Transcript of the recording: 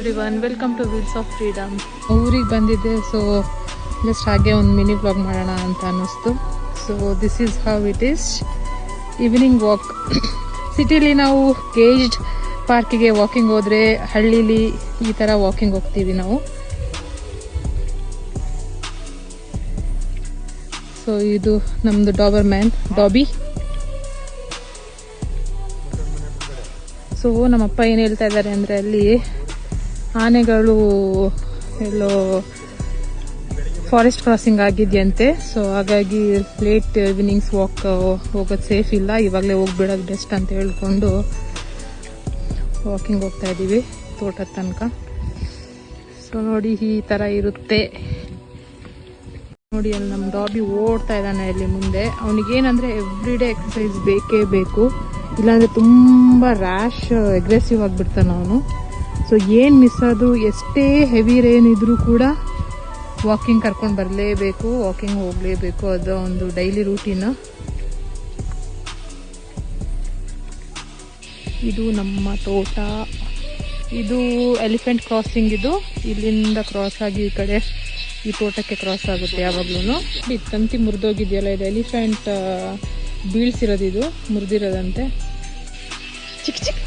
Everyone, welcome to wheels of freedom. ಊರಿಗೆ ಬಂದಿದ್ದೆ, so just ಹಾಗೆ ಒಂದು ಮಿನಿ ಬ್ಲಾಗ್ ಮಾಡೋಣ ಅಂತ ಅನ್ನಿಸ್ತು. So this is how it is evening walk. ಸಿಟಿಲಿ ನಾವು ಕೇಜ್ಡ್ ಪಾರ್ಕಿಗೆ ವಾಕಿಂಗ್ ಹೋದರೆ, ಹಳ್ಳೀಲಿ ಈ ಥರ ವಾಕಿಂಗ್ ಹೋಗ್ತೀವಿ ನಾವು. ಸೊ ಇದು ನಮ್ಮದು ಡಾಬರ್ ಮ್ಯಾನ್ ಡಾಬಿ. ಸೊ ನಮ್ಮಪ್ಪ ಏನು ಹೇಳ್ತಾ ಇದ್ದಾರೆ ಅಂದರೆ, ಅಲ್ಲಿ ಆನೆಗಳು ಎಲ್ಲೋ ಫಾರೆಸ್ಟ್ ಕ್ರಾಸಿಂಗ್ ಆಗಿದೆಯಂತೆ. ಸೊ ಹಾಗಾಗಿ ಲೇಟ್ ಈವ್ನಿಂಗ್ಸ್ ವಾಕ್ ಹೋಗೋದು ಸೇಫ್ ಇಲ್ಲ, ಇವಾಗಲೇ ಹೋಗ್ಬಿಡೋದು ಬೆಸ್ಟ್ ಅಂತ ಹೇಳ್ಕೊಂಡು ವಾಕಿಂಗ್ ಹೋಗ್ತಾ ಇದ್ದೀವಿ ತೋಟದ ತನಕ. ಸೊ ನೋಡಿ, ಈ ಥರ ಇರುತ್ತೆ ನೋಡಿ. ಅಲ್ಲಿ ನಮ್ಮ ಡಾಬಿ ಓಡ್ತಾ ಇದ್ದಾನೆ ಅಲ್ಲಿ ಮುಂದೆ. ಅವನಿಗೇನಂದರೆ ಎವ್ರಿ ಡೇ ಎಕ್ಸಸೈಸ್ ಬೇಕೇ ಬೇಕು, ಇಲ್ಲಾಂದರೆ ತುಂಬ ರ್ಯಾಶ್ ಅಗ್ರೆಸಿವ್ ಆಗಿಬಿಡ್ತಾನೆ ಅವನು. ಸೊ ಏನು ಮಿಸ್ ಅದು, ಎಷ್ಟೇ ಹೆವಿ ರೇನ್ ಇದ್ರೂ ಕೂಡ ವಾಕಿಂಗ್ ಕರ್ಕೊಂಡು ಬರಲೇಬೇಕು, ವಾಕಿಂಗ್ ಹೋಗಲೇಬೇಕು. ಅದು ಒಂದು ಡೈಲಿ ರೂಟೀನ್. ಇದು ನಮ್ಮ ತೋಟ. ಇದು ಎಲಿಫೆಂಟ್ ಕ್ರಾಸಿಂಗ್. ಇದು ಇಲ್ಲಿಂದ ಕ್ರಾಸ್ ಆಗಿ ಈ ಕಡೆ ಈ ತೋಟಕ್ಕೆ ಕ್ರಾಸ್ ಆಗುತ್ತೆ ಯಾವಾಗ್ಲೂ. ಇದು ತಂತಿ ಮುರಿದೋಗಿದೆಯಲ್ಲ, ಇದು ಎಲಿಫೆಂಟ್ ಬೀಳ್ಸಿರೋದು, ಇದು ಮುರಿದಿರೋದಂತೆ. ಚಿಕ್ಕ ಚಿಕ್ಕ